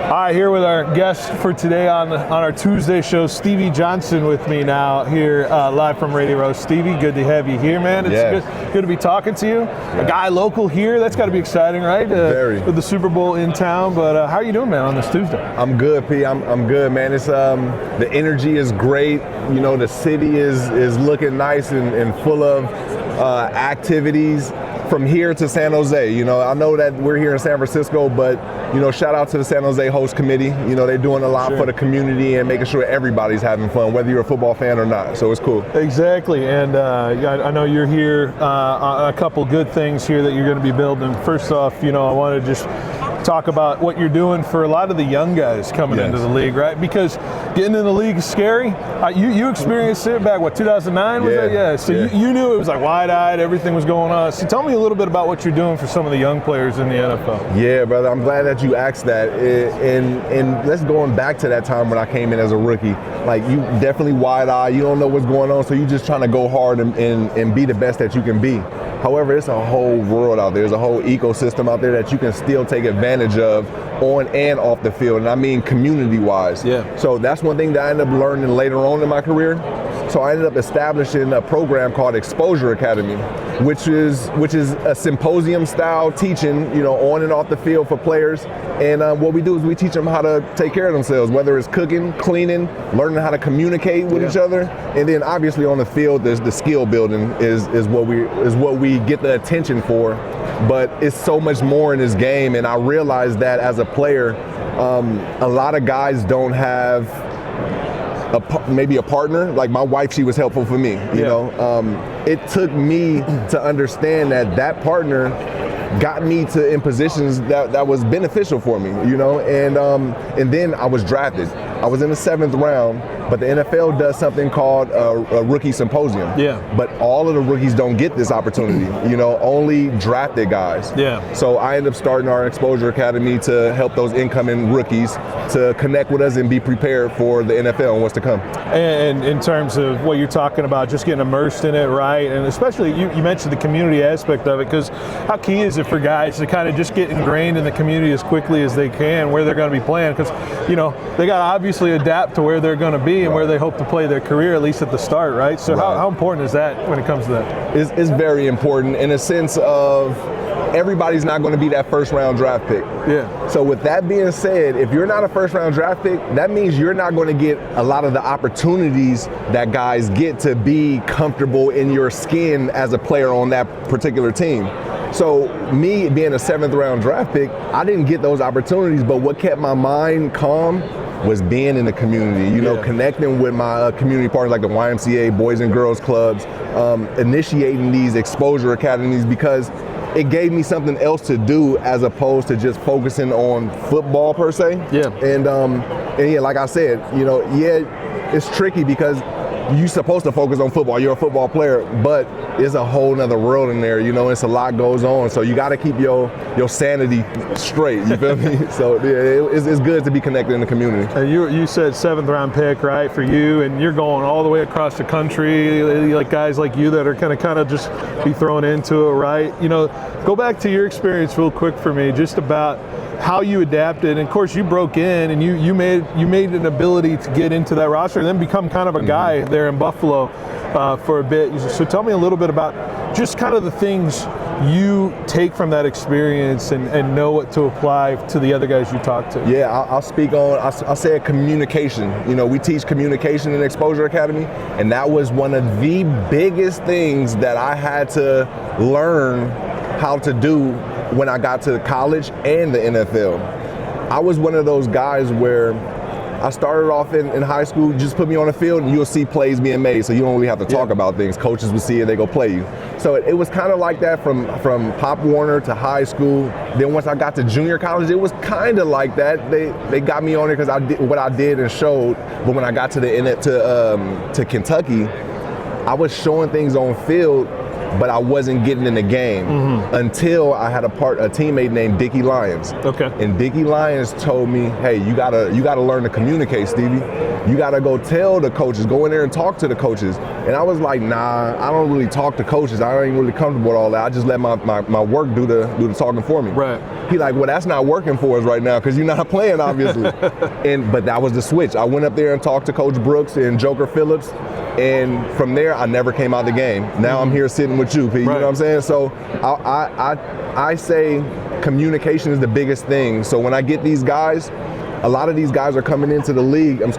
All right, here with our guest for today on our Tuesday show, Stevie Johnson with me now here live from Radio Row. Stevie, good to have you here, man. It's good to be talking to you. Yeah. A guy local here, that's got to be exciting, right? Very. With the Super Bowl in town, but how are you doing, man, on this Tuesday? I'm good, P. I'm good, man. It's the energy is great. You know, the city is looking nice and full of activities. From here to San Jose, you know, I know that we're here in San Francisco, but, you know, shout out to the San Jose host committee. You know, they're doing a lot for the community and making sure everybody's having fun, whether you're a football fan or not. So it's cool. Exactly. And I know you're here, a couple good things here that you're going to be building. First off, you know, I want to just talk about what you're doing for a lot of the young guys coming into the league, right? Because getting in the league is scary. You experienced it back, 2009 was that? Yeah. So you knew it was like wide-eyed, everything was going on. So tell me a little bit about what you're doing for some of the young players in the NFL. Yeah, brother, I'm glad that you asked that. And let's going back to that time when I came in as a rookie. Like, you definitely wide-eyed, you don't know what's going on, so you're just trying to go hard and be the best that you can be. However, it's a whole world out there. There's a whole ecosystem out there that you can still take advantage of on and off the field, and I mean community-wise. Yeah. So that's one thing that I ended up learning later on in my career. So I ended up establishing a program called Exposure Academy, which is a symposium-style teaching, you know, on and off the field for players. And what we do is we teach them how to take care of themselves, whether it's cooking, cleaning, learning how to communicate with each other, and then obviously on the field, there's the skill building is what we get the attention for. But it's so much more in this game, and I realized that as a player, a lot of guys don't have maybe a partner. Like my wife, she was helpful for me, you know. It took me to understand that partner got me in positions that was beneficial for me, you know. And then I was drafted. I was in the 7th round, but the NFL does something called a rookie symposium. Yeah. But all of the rookies don't get this opportunity, you know, only drafted guys. Yeah. So I ended up starting our Exposure Academy to help those incoming rookies to connect with us and be prepared for the NFL and what's to come. And in terms of what you're talking about, just getting immersed in it, right? And especially you mentioned the community aspect of it, because how key is it for guys to kind of just get ingrained in the community as quickly as they can, where they're going to be playing? Because, you know, they got to obviously adapt to where they're going to be and where they hope to play their career, at least at the start, right? So how important is that when it comes to that? It's very important in a sense of everybody's not going to be that first-round draft pick. Yeah. So with that being said, if you're not a first-round draft pick, that means you're not going to get a lot of the opportunities that guys get to be comfortable in your skin as a player on that particular team. So me being a 7th-round draft pick, I didn't get those opportunities, but what kept my mind calm was being in the community, you know, connecting with my community partners like the YMCA, Boys and Girls Clubs, initiating these exposure academies, because it gave me something else to do as opposed to just focusing on football per se. Yeah. And yeah, like I said, you know, it's tricky because you're supposed to focus on football. You're a football player, but it's a whole nother world in there. You know, it's a lot goes on. So you got to keep your sanity straight. You feel me? So yeah, it's good to be connected in the community. And you said 7th-round pick, right, for you, and you're going all the way across the country, like guys like you that are kind of just be thrown into it, right? You know, go back to your experience real quick for me, just about how you adapted. And of course, you broke in and you made an ability to get into that roster and then become kind of a guy there in Buffalo for a bit. So tell me a little bit about just kind of the things you take from that experience and know what to apply to the other guys you talk to. Yeah, I'll speak on, I said communication. You know, we teach communication in Exposure Academy, and that was one of the biggest things that I had to learn how to do when I got to college and the NFL. I was one of those guys where I started off in high school, just put me on the field and you'll see plays being made, so you don't really have to talk about things. Coaches will see it, they go play you. So it was kind of like that from Pop Warner to high school. Then once I got to junior college, it was kind of like that. They got me on it because I did what I did and showed. But when I got to Kentucky, I was showing things on field but I wasn't getting in the game until I had a teammate named Dickie Lyons. Okay. And Dickie Lyons told me, hey, you gotta learn to communicate, Stevie. You gotta go tell the coaches, go in there and talk to the coaches. And I was like, nah, I don't really talk to coaches. I ain't really comfortable with all that. I just let my work do the talking for me. Right. He like, well, that's not working for us right now because you're not playing, obviously. But that was the switch. I went up there and talked to Coach Brooks and Joker Phillips. And from there, I never came out of the game. Now I'm here sitting with you, P. You know what I'm saying? So I say communication is the biggest thing. So when I get these guys, a lot of these guys are coming into the league, and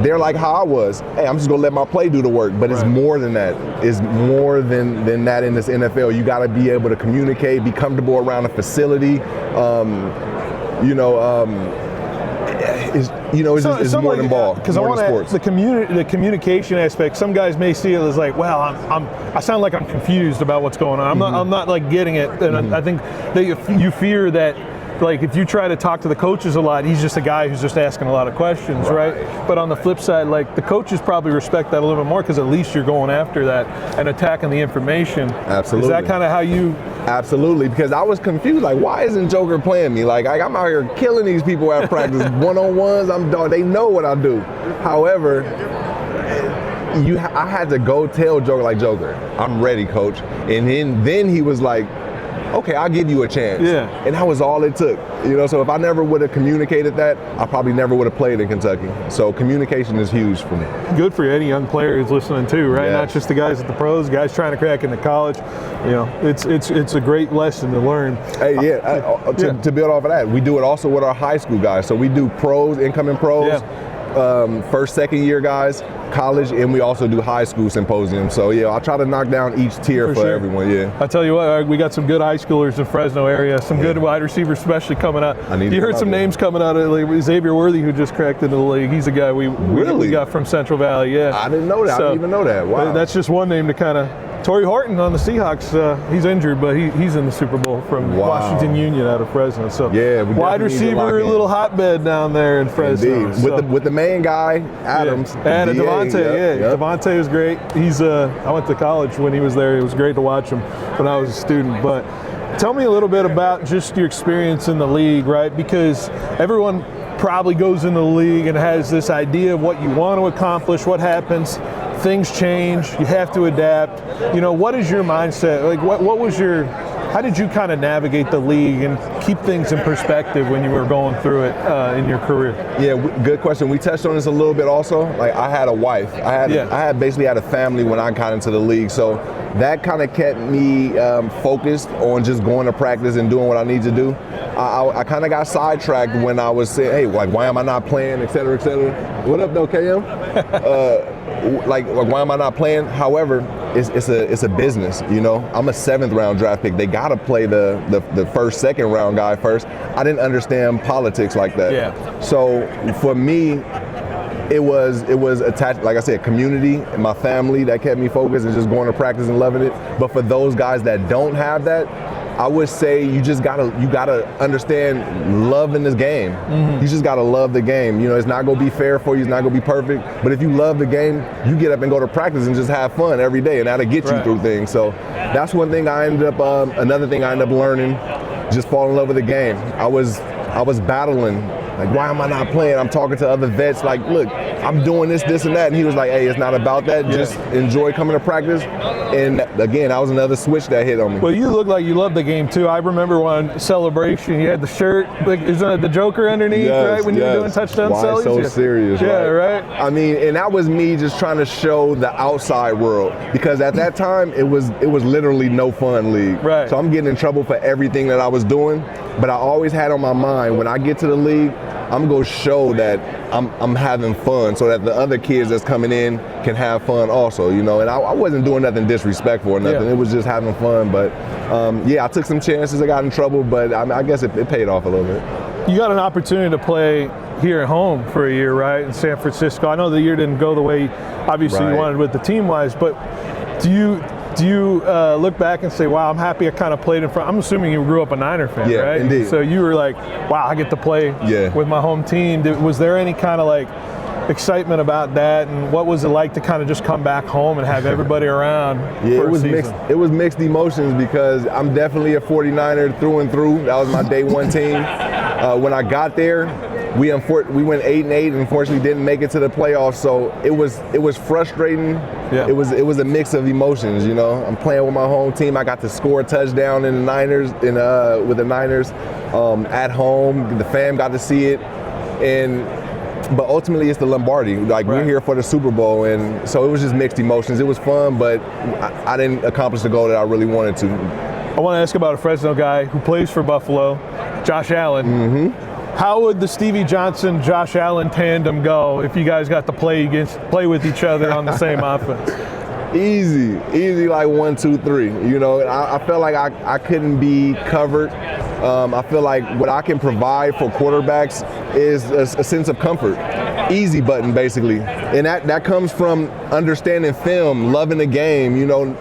they're like how I was. Hey, I'm just gonna let my play do the work. But it's more than that. It's more than that in this NFL. You gotta be able to communicate, be comfortable around a facility. It's more than ball. Because I want to the communication aspect. Some guys may see it as like, well, I sound like I'm confused about what's going on. I'm not like getting it, and I think that you fear that. Like if you try to talk to the coaches a lot, he's just a guy who's just asking a lot of questions, right? But on the flip side, like the coaches probably respect that a little bit more because at least you're going after that and attacking the information. Absolutely. Is that kind of how you? Absolutely, because I was confused. Like, why isn't Joker playing me? Like I'm out here killing these people at practice, one-on-ones. They know what I do. However, I had to go tell Joker, like, Joker, I'm ready, coach. And then he was like, okay, I'll give you a chance. Yeah. And that was all it took. So if I never would have communicated that, I probably never would have played in Kentucky. So communication is huge for me. Good for any young player who's listening too, right? Yes. Not just the guys at the pros, guys trying to crack into college. It's a great lesson to learn. Hey, to build off of that, we do it also with our high school guys. So we do pros, incoming pros, first, second year guys, college, and we also do high school symposiums. So I'll try to knock down each tier for everyone. I tell you what, we got some good high schoolers in Fresno area, some good wide receivers especially coming out. You heard some names coming out of the league. Xavier Worthy, who just cracked into the league, he's a guy we got from Central Valley. I didn't know that. I didn't even know that. Wow. That's just one name to kind of. Torrey Horton on the Seahawks, he's injured, but he's in the Super Bowl from Washington Union out of Fresno. So wide receiver, little hotbed down there in Fresno. Indeed. So. With the main guy, Adams. Devontae, Devontae was great. I went to college when he was there. It was great to watch him when I was a student. But tell me a little bit about just your experience in the league, right? Because everyone probably goes in the league and has this idea of what you want to accomplish, what happens. Things change, you have to adapt. What is your mindset? Like what was how did you kind of navigate the league and keep things in perspective when you were going through it in your career? Yeah, good question. We touched on this a little bit also. Like I had a wife. I basically had a family when I got into the league. So that kind of kept me focused on just going to practice and doing what I need to do. I kind of got sidetracked when I was saying, hey, like why am I not playing, et cetera, et cetera. What up though, KM? Like why am I not playing? However, it's a business, I'm a 7th round draft pick. They gotta play the first, second round guy first. I didn't understand politics like that. Yeah. So for me, it was attached, like I said, community and my family that kept me focused and just going to practice and loving it. But for those guys that don't have that, I would say you gotta understand love in this game. You just gotta love the game. It's not gonna be fair for you. It's not gonna be perfect. But if you love the game, you get up and go to practice and just have fun every day, and that'll get you through things. So that's one thing I ended up. Another thing I ended up learning, just fall in love with the game. I was battling. Like, why am I not playing? I'm talking to other vets like, look, I'm doing this, and that. And he was like, hey, it's not about that. Just enjoy coming to practice. And again, that was another switch that hit on me. Well, you look like you love the game too. I remember one celebration, you had the shirt, like, is that the Joker underneath, right? When you were doing touchdown cells? Why so serious, right? I mean, and that was me just trying to show the outside world. Because at that time, it was literally no fun league. Right. So I'm getting in trouble for everything that I was doing. But I always had on my mind, when I get to the league, I'm going to show that I'm having fun so that the other kids that's coming in can have fun also, And I wasn't doing nothing disrespectful or nothing. It was just having fun. But, I took some chances. I got in trouble, but I guess it paid off a little bit. You got an opportunity to play here at home for a year, right, in San Francisco. I know the year didn't go the way, obviously, you wanted with the team-wise, but do you look back and say, wow, I'm happy I kind of played in front? I'm assuming you grew up a Niner fan, right? Yeah, indeed. So you were like, wow, I get to play with my home team. Was there any kind of like excitement about that, and what was it like to kind of just come back home and have everybody around? Yeah, for it was season? mixed. It was mixed emotions because I'm definitely a 49er through and through. That was my day one team. When I got there, we went 8-8 and unfortunately didn't make it to the playoffs. So it was frustrating. Yeah. It was a mix of emotions. You know, I'm playing with my home team. I got to score a touchdown in the Niners with the Niners at home. The fam got to see it, but ultimately it's the Lombardi. Like, right. We're here for the Super Bowl, and so it was just mixed emotions. It was fun, but I didn't accomplish the goal that I really wanted to. I want to ask about a Fresno guy who plays for Buffalo, Josh Allen. Mm-hmm. How would the Stevie Johnson, Josh Allen tandem go if you guys got to play with each other on the same offense? Easy, like 1, 2, 3. You know, I felt like I couldn't be covered. I feel like what I can provide for quarterbacks is a sense of comfort. Easy button, basically. And that comes from understanding film, loving the game, you know,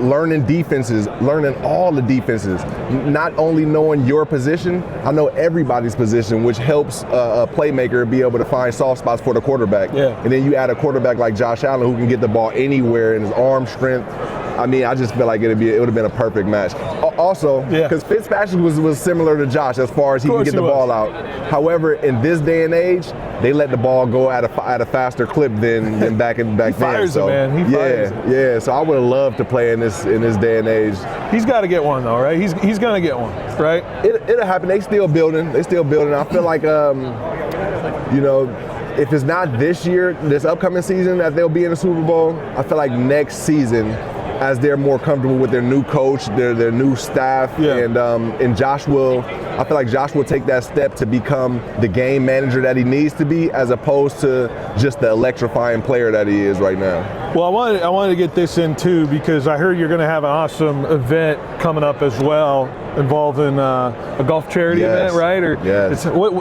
learning defenses, learning all the defenses. Not only knowing your position, I know everybody's position, which helps a playmaker be able to find soft spots for the quarterback. Yeah. And then you add a quarterback like Josh Allen who can get the ball anywhere in his arm strength. I mean, I just feel like it would have been a perfect match. Also, because Fitzpatrick was similar to Josh as far as he can get the ball out. However, in this day and age, they let the ball go at a faster clip than back then. Fires so him, man. He fires him. Yeah. So I would have loved to play in this day and age. He's got to get one though, right? He's gonna get one, right? It'll happen. They still building. I feel like you know, if it's not this year, this upcoming season that they'll be in the Super Bowl, I feel like next season, as they're more comfortable with their new coach, their new staff, and Josh I feel like Josh will take that step to become the game manager that he needs to be, as opposed to just the electrifying player that he is right now. Well, I wanted to get this in too, because I heard you're going to have an awesome event coming up as well, involving a golf charity event, right?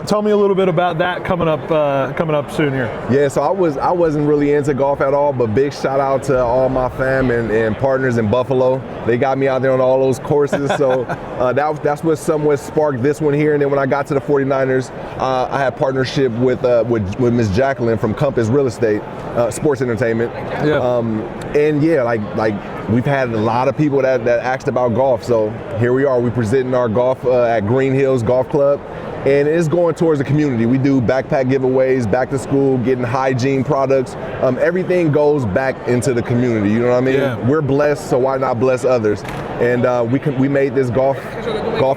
Tell me a little bit about that coming up soon here. Yeah, so I wasn't really into golf at all, but big shout out to all my fam and partners in Buffalo. They got me out there on all those courses, so that's what somewhat sparked this one here. And then when I got to the 49ers, I had partnership with Miss Jacqueline from Compass Real Estate, Sports Entertainment. Like we've had a lot of people that asked about golf. So here we are. We presenting our golf at Green Hills Golf Club, and it's going towards the community. We do backpack giveaways, back to school, getting hygiene products. Everything goes back into the community. You know what I mean? Yeah. We're blessed, so why not bless others? And we made this golf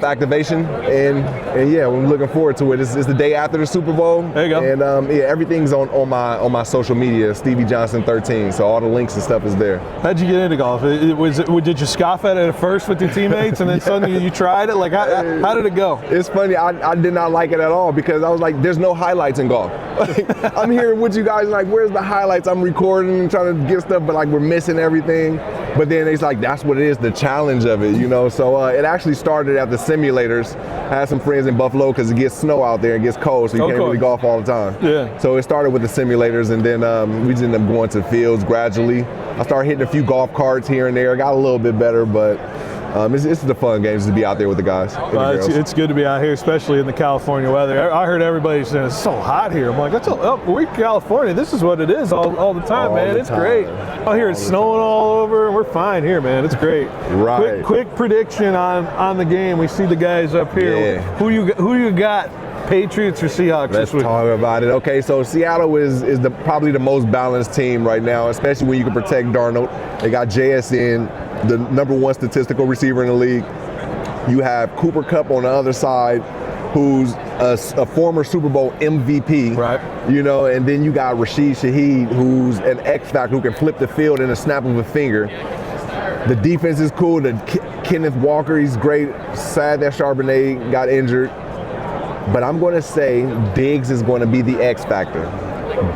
activation, and yeah, we're looking forward to it. It's the day after the Super Bowl. There you go. And everything's on my social media, Stevie Johnson 13. So all the links and stuff is there. How'd you get into golf? Did you scoff at it at first with your teammates, and then suddenly you tried it? Like, how did it go? It's funny. I did not like it at all, because I was like, there's no highlights in golf. Like, I'm here with you guys, like, where's the highlights? I'm recording and trying to get stuff, but like we're missing everything. But then it's like, that's what it is, the challenge of it, you know? So it actually started at the simulators. I had some friends in Buffalo, because it gets snow out there, it gets cold, so you can't really golf all the time. Yeah. So it started with the simulators, and then we just ended up going to fields gradually. I started hitting a few golf carts here and there. Got a little bit better, but it's the fun games to be out there with the guys. It's good to be out here, especially in the California weather. I heard everybody saying it's so hot here. I'm like, we're in California. This is what it is all the time, man. It's great. Out here, it's snowing all over, and we're fine here, man. It's great. Right. Quick prediction on the game. We see the guys up here. Yeah. Who you got? Patriots or Seahawks this week? Let's talk about it. Okay, so Seattle is probably the most balanced team right now, especially when you can protect Darnold. They got JSN, the #1 statistical receiver in the league. You have Cooper Kupp on the other side, who's a former Super Bowl MVP. Right. You know, and then you got Rashid Shaheed, who's an X factor who can flip the field in a snap of a finger. The defense is cool. Kenneth Walker, he's great. Sad that Charbonnet got injured. But I'm going to say Diggs is going to be the X factor.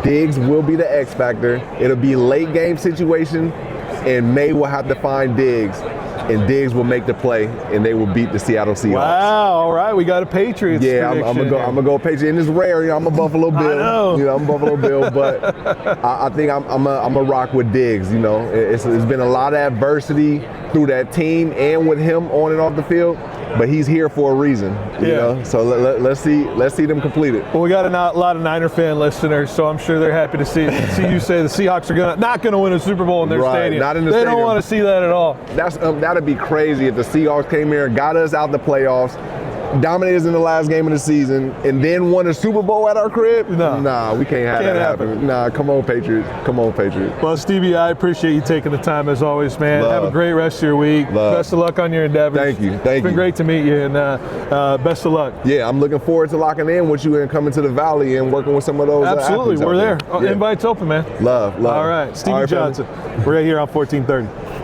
Diggs will be the X factor. It'll be a late game situation, and May will have to find Diggs, and Diggs will make the play, and they will beat the Seattle Seahawks. Wow! All right, we got a Patriots. Yeah, I'm gonna go Patriots, and it's rare. You know, I'm a Buffalo Bill. I know. You know, I'm a Buffalo Bill, but I think I'm a rock with Diggs. You know, it's been a lot of adversity through that team and with him on and off the field. but he's here for a reason. You know? So let's see them complete it. Well, we got a lot of Niner fan listeners, so I'm sure they're happy to see you say the Seahawks are not going to win a Super Bowl in their stadium. Not in the they stadium. don't want to see that at all. That'd be crazy if the Seahawks came here and got us out the playoffs, dominated us in the last game of the season, and then won a Super Bowl at our crib? No. Nah, we can't have that happen. Nah, come on, Patriots. Come on, Patriots. Well, Stevie, I appreciate you taking the time as always, man. Love. Have a great rest of your week. Best of luck on your endeavors. Thank you. It's been great to meet you, and best of luck. Yeah, I'm looking forward to locking in with you and coming to the Valley and working with some of those. Absolutely, we're there. Yeah. Invite's open, man. Love. All right, Stevie Johnson. We're right here on 1430.